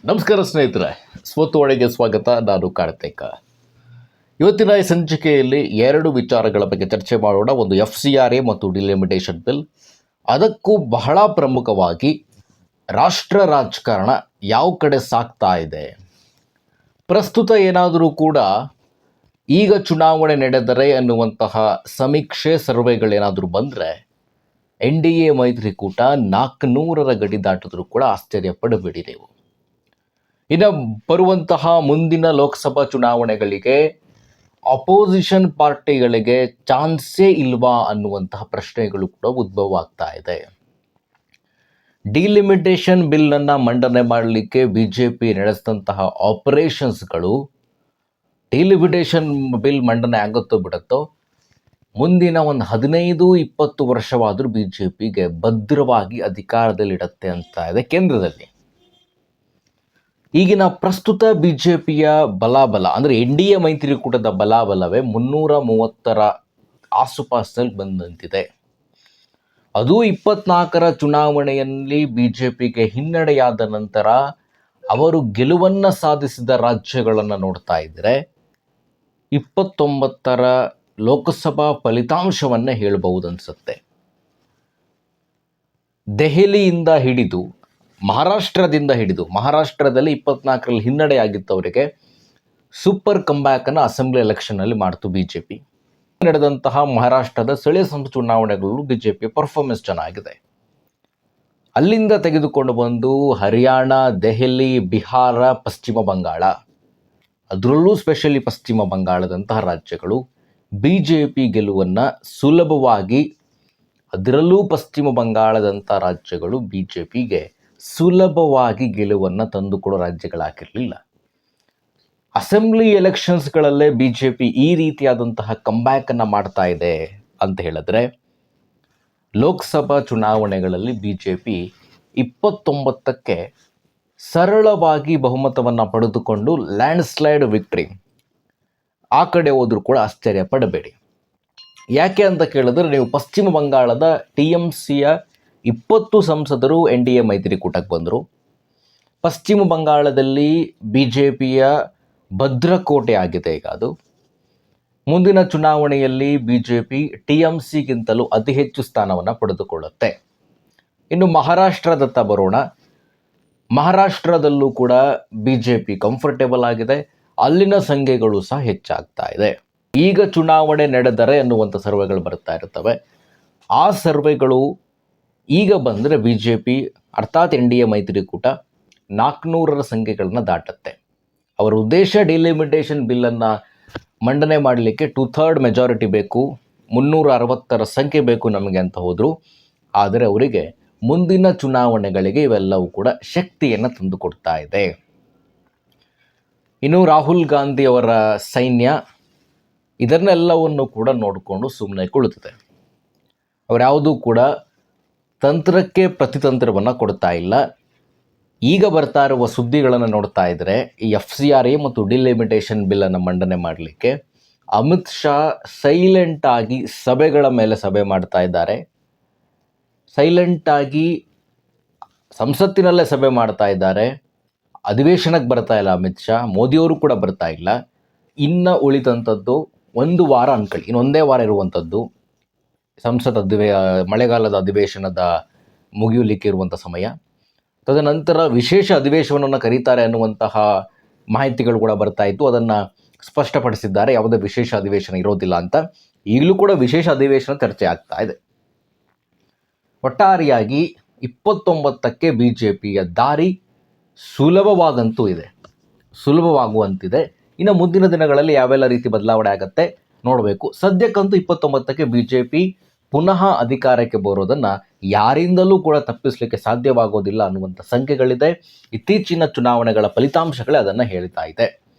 ನಮಸ್ಕಾರ ಸ್ನೇಹಿತರೆ, ಸ್ವತ್ತು ಒಳಗೆ ಸ್ವಾಗತ. ನಾನು ಕಾರ್ತಿಕ. ಇವತ್ತಿನ ಈ ಸಂಚಿಕೆಯಲ್ಲಿ ಎರಡು ವಿಚಾರಗಳ ಬಗ್ಗೆ ಚರ್ಚೆ ಮಾಡೋಣ. ಒಂದು FCRA ಮತ್ತು ಡಿಲಿಮಿಟೇಷನ್ ಬಿಲ್. ಅದಕ್ಕೂ ಬಹಳ ಪ್ರಮುಖವಾಗಿ ರಾಷ್ಟ್ರ ರಾಜಕಾರಣ ಯಾವ ಕಡೆ ಸಾಗ್ತಾ ಇದೆ. ಪ್ರಸ್ತುತ ಏನಾದರೂ ಕೂಡ ಈಗ ಚುನಾವಣೆ ನಡೆದರೆ ಅನ್ನುವಂತಹ ಸಮೀಕ್ಷೆ ಸರ್ವೆಗಳೇನಾದರೂ ಬಂದರೆ NDA ಮೈತ್ರಿಕೂಟ 400ರ ಗಡಿ ದಾಟಿದ್ರೂ ಕೂಡ ಆಶ್ಚರ್ಯ ಪಡಬೇಡಿ ನೀವು. ಇನ್ನು ಬರುವಂತಹ ಮುಂದಿನ ಲೋಕಸಭಾ ಚುನಾವಣೆಗಳಿಗೆ ಅಪೋಸಿಷನ್ ಪಾರ್ಟಿಗಳಿಗೆ ಚಾನ್ಸೇ ಇಲ್ವಾ ಅನ್ನುವಂತಹ ಪ್ರಶ್ನೆಗಳು ಕೂಡ ಉದ್ಭವ ಆಗ್ತಾ ಇದೆ. ಡಿಲಿಮಿಟೇಷನ್ ಬಿಲ್ಲನ್ನು ಮಂಡನೆ ಮಾಡಲಿಕ್ಕೆ BJP ನಡೆಸಿದಂತಹ ಆಪರೇಷನ್ಸ್ಗಳು ಡಿಲಿಮಿಟೇಷನ್ ಬಿಲ್ ಮಂಡನೆ ಆಗುತ್ತೋ ಬಿಡುತ್ತೋ ಮುಂದಿನ ಒಂದು 15-20 ವರ್ಷವಾದರೂ BJPಗೆ ಭದ್ರವಾಗಿ ಅಧಿಕಾರದಲ್ಲಿಡುತ್ತೆ ಅಂತ ಇದೆ ಕೇಂದ್ರದಲ್ಲಿ. ಈಗಿನ ಪ್ರಸ್ತುತ BJPಯ ಬಲಾಬಲ ಅಂದರೆ NDA ಮೈತ್ರಿಕೂಟದ ಬಲಾಬಲವೇ 330ರ ಆಸುಪಾಸಿನಲ್ಲಿ ಬಂದು ನಿಂತಿದೆ. ಅದು 24ರ ಚುನಾವಣೆಯಲ್ಲಿ BJPಗೆ ಹಿನ್ನಡೆಯಾದ ನಂತರ ಅವರು ಗೆಲುವನ್ನು ಸಾಧಿಸಿದ ರಾಜ್ಯಗಳನ್ನು ನೋಡ್ತಾ ಇದ್ದರೆ 29ರ ಲೋಕಸಭಾ ಫಲಿತಾಂಶವನ್ನೇ ಹೇಳಬಹುದು ಅನಿಸುತ್ತೆ. ದೆಹಲಿಯಿಂದ ಹಿಡಿದು ಮಹಾರಾಷ್ಟ್ರದಲ್ಲಿ 24ರಲ್ಲಿ ಹಿನ್ನಡೆಯಾಗಿದ್ದವರಿಗೆ ಸೂಪರ್ ಕಂಬ್ಯಾಕನ್ನು ಅಸೆಂಬ್ಲಿ ಎಲೆಕ್ಷನ್ನಲ್ಲಿ ಮಾಡ್ತು BJP. ನಡೆದಂತಹ ಮಹಾರಾಷ್ಟ್ರದ ಸ್ಥಳೀಯ ಸಂಸ್ಥೆ ಚುನಾವಣೆಗಳು BJP ಪರ್ಫಾರ್ಮೆನ್ಸ್ ಚೆನ್ನಾಗಿದೆ. ಅಲ್ಲಿಂದ ತೆಗೆದುಕೊಂಡು ಬಂದು ಹರಿಯಾಣ, ದೆಹಲಿ, ಬಿಹಾರ, ಪಶ್ಚಿಮ ಬಂಗಾಳ, ಅದರಲ್ಲೂ ಸ್ಪೆಷಲಿ ಪಶ್ಚಿಮ ಬಂಗಾಳದಂತಹ ರಾಜ್ಯಗಳು BJP ಗೆಲುವನ್ನು ಸುಲಭವಾಗಿ, ಅದರಲ್ಲೂ ಪಶ್ಚಿಮ ಬಂಗಾಳದಂಥ ರಾಜ್ಯಗಳು BJPಗೆ ಸುಲಭವಾಗಿ ಗೆಲುವನ್ನು ತಂದುಕೊಡೋ ರಾಜ್ಯಗಳಾಗಿರಲಿಲ್ಲ. ಅಸೆಂಬ್ಲಿ ಎಲೆಕ್ಷನ್ಸ್ಗಳಲ್ಲೇ BJP ಈ ರೀತಿಯಾದಂತಹ ಕಂಬ್ಯಾಕನ್ನು ಮಾಡ್ತಾ ಇದೆ ಅಂತ ಹೇಳಿದ್ರೆ, ಲೋಕಸಭಾ ಚುನಾವಣೆಗಳಲ್ಲಿ BJP 29ಕ್ಕೆ ಸರಳವಾಗಿ ಬಹುಮತವನ್ನು ಪಡೆದುಕೊಂಡು ಲ್ಯಾಂಡ್ಸ್ಲೈಡ್ ವಿಕ್ಟ್ರಿ ಆ ಕಡೆ ಹೋದರೂ ಕೂಡ ಆಶ್ಚರ್ಯ ಪಡಬೇಡಿ. ಯಾಕೆ ಅಂತ ಕೇಳಿದ್ರೆ, ನೀವು ಪಶ್ಚಿಮ ಬಂಗಾಳದ TMCಯ 20 ಸಂಸದರು NDA ಮೈತ್ರಿಕೂಟಕ್ಕೆ ಬಂದರು. ಪಶ್ಚಿಮ ಬಂಗಾಳದಲ್ಲಿ BJPಯ ಭದ್ರಕೋಟೆ ಆಗಿದೆ ಈಗ ಅದು. ಮುಂದಿನ ಚುನಾವಣೆಯಲ್ಲಿ BJP TMCಗಿಂತಲೂ ಅತಿ ಹೆಚ್ಚು ಸ್ಥಾನವನ್ನು ಪಡೆದುಕೊಳ್ಳುತ್ತೆ. ಇನ್ನು ಮಹಾರಾಷ್ಟ್ರದತ್ತ ಬರೋಣ. ಮಹಾರಾಷ್ಟ್ರದಲ್ಲೂ ಕೂಡ BJP ಕಂಫರ್ಟೇಬಲ್ ಆಗಿದೆ. ಅಲ್ಲಿನ ಸಂಖ್ಯೆಗಳು ಸಹ ಹೆಚ್ಚಾಗ್ತಾ ಇದೆ. ಈಗ ಚುನಾವಣೆ ನಡೆದರೆ ಅನ್ನುವಂಥ ಸರ್ವೆಗಳು ಬರ್ತಾ ಇರ್ತವೆ. ಆ ಸರ್ವೆಗಳು ಈಗ ಬಂದರೆ BJP ಅರ್ಥಾತ್ NDA ಮೈತ್ರಿಕೂಟ 400ರ ಸಂಖ್ಯೆಗಳನ್ನು ದಾಟುತ್ತೆ. ಅವರ ಉದ್ದೇಶ ಡಿಲಿಮಿಟೇಷನ್ ಬಿಲ್ಲನ್ನು ಮಂಡನೆ ಮಾಡಲಿಕ್ಕೆ 2/3 ಮೆಜಾರಿಟಿ ಬೇಕು, 360ರ ಸಂಖ್ಯೆ ಬೇಕು ನಮಗೆ ಅಂತ ಹೋದರು. ಆದರೆ ಅವರಿಗೆ ಮುಂದಿನ ಚುನಾವಣೆಗಳಿಗೆ ಇವೆಲ್ಲವೂ ಕೂಡ ಶಕ್ತಿಯನ್ನು ತಂದುಕೊಡ್ತಾ ಇದೆ. ಇನ್ನು ರಾಹುಲ್ ಗಾಂಧಿ ಅವರ ಸೈನ್ಯ ಇದನ್ನೆಲ್ಲವನ್ನು ಕೂಡ ನೋಡಿಕೊಂಡು ಸುಮ್ಮನೆ ಕುಳಿತಿದೆ. ಅವರ್ಯಾವುದೂ ಕೂಡ ತಂತ್ರಕ್ಕೆ ಪ್ರತಿತಂತ್ರವನ್ನು ಕೊಡ್ತಾ ಇಲ್ಲ. ಈಗ ಬರ್ತಾ ಇರುವ ಸುದ್ದಿಗಳನ್ನು ನೋಡ್ತಾ ಇದ್ದರೆ, ಈ FCRA ಮತ್ತು ಡಿಲಿಮಿಟೇಷನ್ ಬಿಲ್ಲನ್ನು ಮಂಡನೆ ಮಾಡಲಿಕ್ಕೆ ಅಮಿತ್ ಶಾ ಸೈಲೆಂಟಾಗಿ ಸಭೆಗಳ ಮೇಲೆ ಸಭೆ ಮಾಡ್ತಾ ಇದ್ದಾರೆ. ಸೈಲೆಂಟಾಗಿ ಸಂಸತ್ತಿನಲ್ಲೇ ಸಭೆ ಮಾಡ್ತಾ ಇದ್ದಾರೆ. ಅಧಿವೇಶನಕ್ಕೆ ಬರ್ತಾ ಇಲ್ಲ ಅಮಿತ್ ಶಾ. ಮೋದಿಯವರು ಕೂಡ ಬರ್ತಾ ಇಲ್ಲ. ಇನ್ನು ಉಳಿದಂಥದ್ದು 1 ವಾರ ಅನ್ಕೊಳ್ಳಿ, ಇನ್ನೊಂದೇ ವಾರ ಇರುವಂಥದ್ದು ಸಂಸತ್ ಮಳೆಗಾಲದ ಅಧಿವೇಶನದ ಮುಗಿಯಲಿಕ್ಕೆ ಇರುವಂಥ ಸಮಯ. ತದನಂತರ ವಿಶೇಷ ಅಧಿವೇಶನವನ್ನು ಕರೀತಾರೆ ಅನ್ನುವಂತಹ ಮಾಹಿತಿಗಳು ಕೂಡ ಬರ್ತಾ ಇತ್ತು. ಅದನ್ನು ಸ್ಪಷ್ಟಪಡಿಸಿದ್ದಾರೆ, ಯಾವುದೇ ವಿಶೇಷ ಅಧಿವೇಶನ ಇರೋದಿಲ್ಲ ಅಂತ. ಈಗಲೂ ಕೂಡ ವಿಶೇಷ ಅಧಿವೇಶನ ಚರ್ಚೆ ಆಗ್ತಾ ಇದೆ. ಒಟ್ಟಾರೆಯಾಗಿ 29ಕ್ಕೆ BJPಯ ದಾರಿ ಸುಲಭವಾಗುವಂತಿದೆ. ಇನ್ನು ಮುಂದಿನ ದಿನಗಳಲ್ಲಿ ಯಾವೆಲ್ಲ ರೀತಿ ಬದಲಾವಣೆ ಆಗುತ್ತೆ ನೋಡಬೇಕು. ಸದ್ಯಕ್ಕಂತೂ 29ಕ್ಕೆ BJP ಪುನಃ ಅಧಿಕಾರಕ್ಕೆ ಬರೋದನ್ನು ಯಾರಿಂದಲೂ ಕೂಡ ತಪ್ಪಿಸಲಿಕ್ಕೆ ಸಾಧ್ಯವಾಗೋದಿಲ್ಲ ಅನ್ನುವಂಥ ಸಂಖ್ಯೆಗಳಿದೆ. ಇತ್ತೀಚಿನ ಚುನಾವಣೆಗಳ ಫಲಿತಾಂಶಗಳೇ ಅದನ್ನು ಹೇಳ್ತಾ ಇದೆ.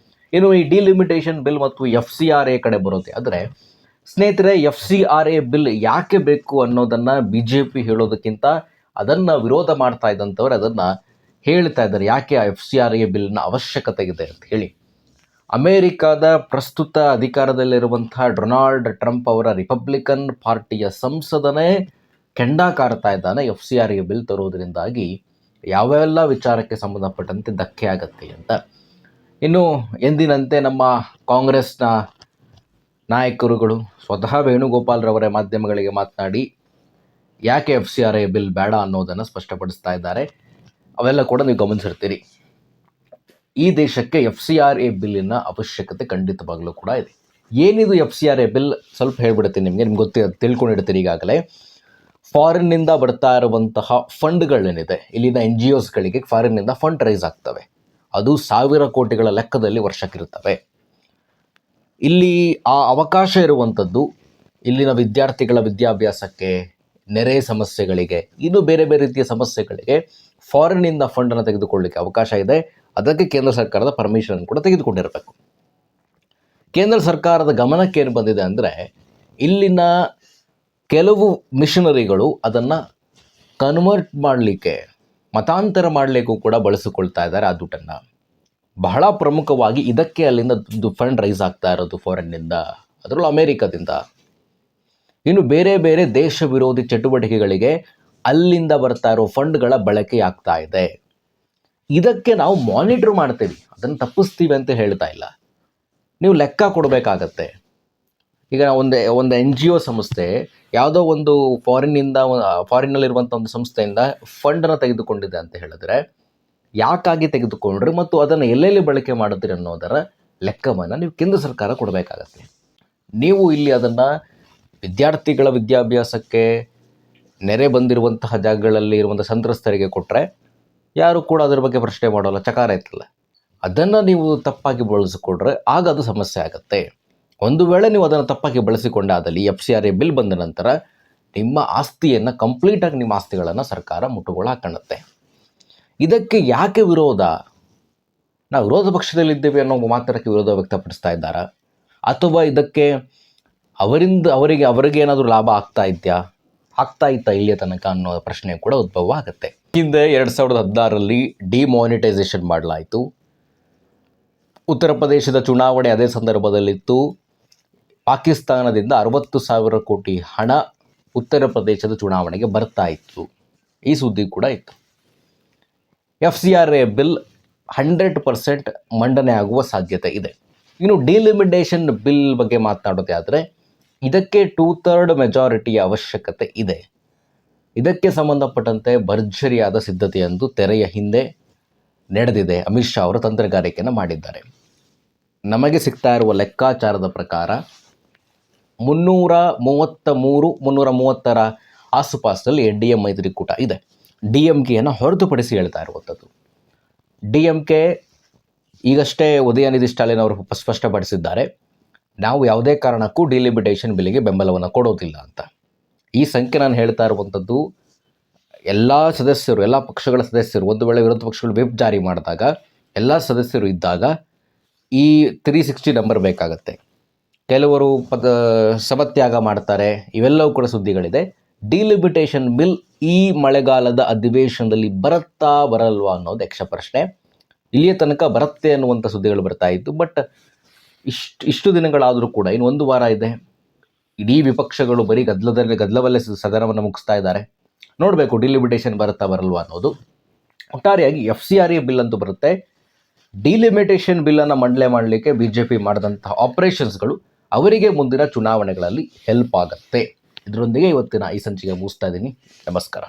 ಇನ್ನು ಈ ಡಿಲಿಮಿಟೇಷನ್ ಬಿಲ್ ಮತ್ತು FCRA ಕಡೆ ಬರೋದೇ ಆದರೆ, ಸ್ನೇಹಿತರೆ, FCRA ಬಿಲ್ ಯಾಕೆ ಬೇಕು ಅನ್ನೋದನ್ನು BJP ಹೇಳೋದಕ್ಕಿಂತ ಅದನ್ನು ವಿರೋಧ ಮಾಡ್ತಾ ಇದ್ದಂಥವ್ರು ಅದನ್ನು ಹೇಳ್ತಾ ಇದ್ದಾರೆ. ಯಾಕೆ ಆ FCRA ಬಿಲ್ನ ಅವಶ್ಯಕತೆ ಇದೆ ಅಂತ ಹೇಳಿ. ಅಮೇರಿಕಾದ ಪ್ರಸ್ತುತ ಅಧಿಕಾರದಲ್ಲಿರುವಂಥ ಡೊನಾಲ್ಡ್ ಟ್ರಂಪ್ ಅವರ ರಿಪಬ್ಲಿಕನ್ ಪಾರ್ಟಿಯ ಸಂಸದನೇ ಕೆಂಡ ಕಾರ್ತಾ ಇದ್ದಾನೆ FCRA ಬಿಲ್ ತರೋದ್ರಿಂದಾಗಿ ಯಾವೆಲ್ಲ ವಿಚಾರಕ್ಕೆ ಸಂಬಂಧಪಟ್ಟಂತೆ ಧಕ್ಕೆ ಆಗತ್ತೆ ಅಂತ. ಇನ್ನು ಎಂದಿನಂತೆ ನಮ್ಮ ಕಾಂಗ್ರೆಸ್ನ ನಾಯಕರುಗಳು ಸ್ವತಃ ವೇಣುಗೋಪಾಲ್ರವರೇ ಮಾಧ್ಯಮಗಳಿಗೆ ಮಾತನಾಡಿ ಯಾಕೆ FCRA ಬಿಲ್ ಬೇಡ ಅನ್ನೋದನ್ನು ಸ್ಪಷ್ಟಪಡಿಸ್ತಾ ಇದ್ದಾರೆ. ಅವೆಲ್ಲ ಕೂಡ ನೀವು ಗಮನಿಸಿರ್ತೀರಿ. ಈ ದೇಶಕ್ಕೆ FCRA ಬಿಲ್ಲಿನ ಅವಶ್ಯಕತೆ ಖಂಡಿತವಾಗಲೂ ಕೂಡ ಇದೆ. ಏನಿದು FCRA ಬಿಲ್ ಸ್ವಲ್ಪ ಹೇಳ್ಬಿಡ್ತೀನಿ ನಿಮ್ಗೆ ತಿಳ್ಕೊಂಡಿರ್ತೀರಿ. ಈಗಾಗಲೇ ಫಾರಿನ್ನಿಂದ ಬರ್ತಾ ಇರುವಂತಹ ಫಂಡ್ಗಳೇನಿದೆ, ಇಲ್ಲಿನ NGOsಗಳಿಗೆ ಫಾರಿನ್ನಿಂದ ಫಂಡ್ ರೈಸ್ ಆಗ್ತವೆ. ಅದು 1000 ಕೋಟಿಗಳ ಲೆಕ್ಕದಲ್ಲಿ ವರ್ಷಕ್ಕಿರ್ತವೆ. ಇಲ್ಲಿ ಆ ಅವಕಾಶ ಇರುವಂಥದ್ದು ಇಲ್ಲಿನ ವಿದ್ಯಾರ್ಥಿಗಳ ವಿದ್ಯಾಭ್ಯಾಸಕ್ಕೆ, ನೆರೆ ಸಮಸ್ಯೆಗಳಿಗೆ, ಇನ್ನೂ ಬೇರೆ ಬೇರೆ ರೀತಿಯ ಸಮಸ್ಯೆಗಳಿಗೆ ಫಾರಿನ್ನಿಂದ ಫಂಡನ್ನು ತೆಗೆದುಕೊಳ್ಳಲಿಕ್ಕೆ ಅವಕಾಶ ಇದೆ. ಅದಕ್ಕೆ ಕೇಂದ್ರ ಸರ್ಕಾರದ ಪರ್ಮಿಷನ್ ಕೂಡ ತೆಗೆದುಕೊಂಡಿರಬೇಕು. ಕೇಂದ್ರ ಸರ್ಕಾರದ ಗಮನಕ್ಕೆ ಏನು ಬಂದಿದೆ ಅಂದರೆ, ಇಲ್ಲಿನ ಕೆಲವು ಮಿಷನರಿಗಳು ಅದನ್ನು ಕನ್ವರ್ಟ್ ಮಾಡಲಿಕ್ಕೆ, ಮತಾಂತರ ಮಾಡಲಿಕ್ಕೂ ಕೂಡ ಬಳಸಿಕೊಳ್ತಾ ಇದ್ದಾರೆ ಆ ದುಡ್ಡನ್ನು. ಬಹಳ ಪ್ರಮುಖವಾಗಿ ಇದಕ್ಕೆ ಅಲ್ಲಿಂದ ಫಂಡ್ ರೈಸ್ ಆಗ್ತಾ ಇರೋದು ಫಾರಿನ್ನಿಂದ, ಅದರಲ್ಲೂ ಅಮೇರಿಕದಿಂದ. ಇನ್ನು ಬೇರೆ ಬೇರೆ ದೇಶ ವಿರೋಧಿ ಚಟುವಟಿಕೆಗಳಿಗೆ ಅಲ್ಲಿಂದ ಬರ್ತಾ ಇರೋ ಫಂಡ್ಗಳ ಬಳಕೆ ಆಗ್ತಾ ಇದೆ. ಇದಕ್ಕೆ ನಾವು ಮಾನಿಟರ್ ಮಾಡ್ತೀವಿ, ಅದನ್ನು ತಪ್ಪಿಸ್ತೀವಿ ಅಂತ ಹೇಳ್ತಾ ಇಲ್ಲ. ನೀವು ಲೆಕ್ಕ ಕೊಡಬೇಕಾಗತ್ತೆ. ಈಗ ಒಂದು NGO ಸಂಸ್ಥೆ ಯಾವುದೋ ಒಂದು ಫಾರಿನ್ನಲ್ಲಿರುವಂಥ ಒಂದು ಸಂಸ್ಥೆಯಿಂದ ಫಂಡನ್ನು ತೆಗೆದುಕೊಂಡಿದೆ ಅಂತ ಹೇಳಿದ್ರೆ, ಯಾಕಾಗಿ ತೆಗೆದುಕೊಂಡ್ರಿ ಮತ್ತು ಅದನ್ನು ಎಲ್ಲೆಲ್ಲಿ ಬಳಕೆ ಮಾಡಿದ್ರಿ ಅನ್ನೋದರ ಲೆಕ್ಕವನ್ನು ನೀವು ಕೇಂದ್ರ ಸರ್ಕಾರ ಕೊಡಬೇಕಾಗತ್ತೆ. ನೀವು ಇಲ್ಲಿ ಅದನ್ನು ವಿದ್ಯಾರ್ಥಿಗಳ ವಿದ್ಯಾಭ್ಯಾಸಕ್ಕೆ, ನೆರೆ ಬಂದಿರುವಂತಹ ಜಾಗಗಳಲ್ಲಿ ಇರುವಂಥ ಸಂತ್ರಸ್ತರಿಗೆ ಕೊಟ್ಟರೆ ಯಾರು ಕೂಡ ಅದರ ಬಗ್ಗೆ ಪ್ರಶ್ನೆ ಮಾಡೋಲ್ಲ, ಚಕಾರ ಇತ್ತಲ್ಲ. ಅದನ್ನು ನೀವು ತಪ್ಪಾಗಿ ಬಳಸಿಕೊಂಡ್ರೆ ಆಗ ಅದು ಸಮಸ್ಯೆ ಆಗುತ್ತೆ. ಒಂದು ವೇಳೆ ನೀವು ಅದನ್ನು ತಪ್ಪಾಗಿ ಬಳಸಿಕೊಂಡಾದಲ್ಲಿ FCRA ಬಿಲ್ ಬಂದ ನಂತರ ನಿಮ್ಮ ಆಸ್ತಿಯನ್ನು ಕಂಪ್ಲೀಟಾಗಿ, ನಿಮ್ಮ ಆಸ್ತಿಗಳನ್ನು ಸರ್ಕಾರ ಮುಟ್ಟುಗೋಲು ಹಾಕೊಳ್ಳುತ್ತೆ. ಇದಕ್ಕೆ ಯಾಕೆ ವಿರೋಧ? ನಾವು ವಿರೋಧ ಪಕ್ಷದಲ್ಲಿದ್ದೇವೆ ಅನ್ನೋ ಮಾತ್ರಕ್ಕೆ ವಿರೋಧ ವ್ಯಕ್ತಪಡಿಸ್ತಾ ಇದ್ದಾರಾ, ಅಥವಾ ಇದಕ್ಕೆ ಅವರಿಗೆ ಏನಾದರೂ ಲಾಭ ಆಗ್ತಾ ಇತ್ತಾ ಇಲ್ಲಿಯ ತನಕ ಅನ್ನೋ ಪ್ರಶ್ನೆ ಕೂಡ ಉದ್ಭವ ಆಗುತ್ತೆ. ಹಿಂದೆ 2016ರಲ್ಲಿ ಡಿಮಾನಿಟೈಸೇಷನ್ ಮಾಡಲಾಯಿತು. ಉತ್ತರ ಪ್ರದೇಶದ ಚುನಾವಣೆ ಅದೇ ಸಂದರ್ಭದಲ್ಲಿತ್ತು. ಪಾಕಿಸ್ತಾನದಿಂದ 60,000 ಕೋಟಿ ಹಣ ಉತ್ತರ ಪ್ರದೇಶದ ಚುನಾವಣೆಗೆ ಬರ್ತಾ ಇತ್ತು. ಈ ಸುದ್ದಿ ಕೂಡ ಇತ್ತು. FCRA ಬಿಲ್ 100% ಮಂಡನೆ ಆಗುವ ಸಾಧ್ಯತೆ ಇದೆ. ಇನ್ನು ಡಿಲಿಮಿಟೇಷನ್ ಬಿಲ್ ಬಗ್ಗೆ ಮಾತನಾಡೋದೇ ಆದರೆ, ಇದಕ್ಕೆ 2/3 ಮೆಜಾರಿಟಿಯ ಅವಶ್ಯಕತೆ ಇದೆ. ಇದಕ್ಕೆ ಸಂಬಂಧಪಟ್ಟಂತೆ ಭರ್ಜರಿಯಾದ ಸಿದ್ಧತೆಯೊಂದು ತೆರೆಯ ಹಿಂದೆ ನಡೆದಿದೆ. ಅಮಿತ್ ಶಾ ಅವರು ತಂತ್ರಗಾರಿಕೆಯನ್ನು ಮಾಡಿದ್ದಾರೆ. ನಮಗೆ ಸಿಗ್ತಾ ಇರುವ ಲೆಕ್ಕಾಚಾರದ ಪ್ರಕಾರ 330ರ ಆಸುಪಾಸಲ್ಲಿ NDA ಮೈತ್ರಿಕೂಟ ಇದೆ. DMKಯನ್ನು ಹೊರತುಪಡಿಸಿ ಹೇಳ್ತಾ ಇರುವಂಥದ್ದು. DMK ಈಗಷ್ಟೇ ಉದಯನಿಧಿ ಸ್ಟಾಲಿನ್ ಅವರು ಸ್ಪಷ್ಟಪಡಿಸಿದ್ದಾರೆ, ನಾವು ಯಾವುದೇ ಕಾರಣಕ್ಕೂ ಡಿಲಿಮಿಟೇಷನ್ ಬಿಲ್ಗೆ ಬೆಂಬಲವನ್ನು ಕೊಡೋದಿಲ್ಲ ಅಂತ. ಈ ಸಂಖ್ಯೆ ನಾನು ಹೇಳ್ತಾ ಇರುವಂಥದ್ದು ಎಲ್ಲ ಪಕ್ಷಗಳ ಸದಸ್ಯರು, ಒಂದು ವೇಳೆ ವಿರೋಧ ಪಕ್ಷಗಳು ವಿಪ್ ಜಾರಿ ಮಾಡಿದಾಗ ಎಲ್ಲ ಸದಸ್ಯರು ಇದ್ದಾಗ ಈ 360 ನಂಬರ್ ಬೇಕಾಗತ್ತೆ. ಕೆಲವರು ಸಮತ್ಯಾಗ ಮಾಡ್ತಾರೆ, ಇವೆಲ್ಲವೂ ಕೂಡ ಸುದ್ದಿಗಳಿದೆ. ಡಿಲಿಮಿಟೇಷನ್ ಬಿಲ್ ಈ ಮಳೆಗಾಲದ ಅಧಿವೇಶನದಲ್ಲಿ ಬರಲ್ವಾ ಅನ್ನೋದು ಯಕ್ಷ ಪ್ರಶ್ನೆ. ಇಲ್ಲಿಯ ತನಕ ಬರುತ್ತೆ ಅನ್ನುವಂಥ ಸುದ್ದಿಗಳು ಬರ್ತಾ ಇತ್ತು. ಬಟ್ ಇಷ್ಟು ದಿನಗಳಾದರೂ ಕೂಡ ಇನ್ನು 1 ವಾರ ಇದೆ. ಇಡೀ ವಿಪಕ್ಷಗಳು ಬರೀ ಗದ್ದಲವಲ್ಲೇ ಸದನವನ್ನು ಮುಗಿಸ್ತಾ ಇದ್ದಾರೆ. ನೋಡಬೇಕು ಡಿಲಿಮಿಟೇಷನ್ ಬರಲ್ವಾ ಅನ್ನೋದು. ಒಟ್ಟಾರೆಯಾಗಿ FCRA ಬಿಲ್ ಅಂತೂ ಬರುತ್ತೆ. ಡಿಲಿಮಿಟೇಷನ್ ಬಿಲ್ಲನ್ನು ಮಂಡನೆ ಮಾಡಲಿಕ್ಕೆ BJP ಮಾಡಿದಂತಹ ಆಪರೇಷನ್ಸ್ಗಳು ಅವರಿಗೆ ಮುಂದಿನ ಚುನಾವಣೆಗಳಲ್ಲಿ ಹೆಲ್ಪ್ ಆಗುತ್ತೆ. ಇದರೊಂದಿಗೆ ಇವತ್ತಿನ ಈ ಸಂಚಿಕೆ ಮುಗಿಸ್ತಾ ಇದ್ದೀನಿ. ನಮಸ್ಕಾರ.